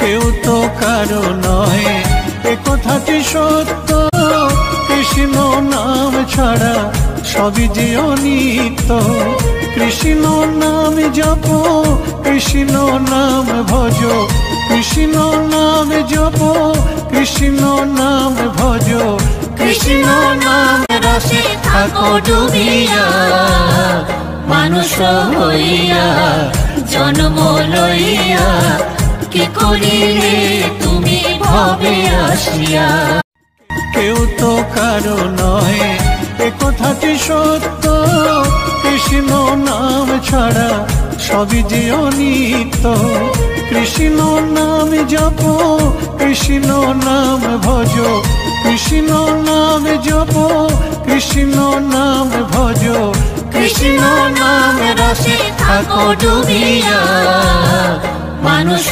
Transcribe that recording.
কেউ তো কারো নয়, এ কথাটি সত্য। কৃষ্ণ নাম ছাড়া সবই যে অনিত্য। কৃষ্ণ নাম জপ, কৃষ্ণ নাম ভজ, কৃষ্ণ নাম জপ, কৃষ্ণ নাম ভজ। কৃষ্ণ নাম রসে থাকো ডুবিয়া, মানুষ হইয়া জন্ম লইয়া কি করিলে তুমি ভবে আসিয়া। কেউ তো কারো নয়, এ কথাটি সত্য। কৃষ্ণ নাম ছাড়া সবই যে অনিত্য। কৃষ্ণ নাম জপ, কৃষ্ণ নাম ভজ, কৃষ্ণ নাম জপ, কৃষ্ণ নাম ভজ। কৃষ্ণ নাম রসে থাকো ডুবিয়া, মানুষ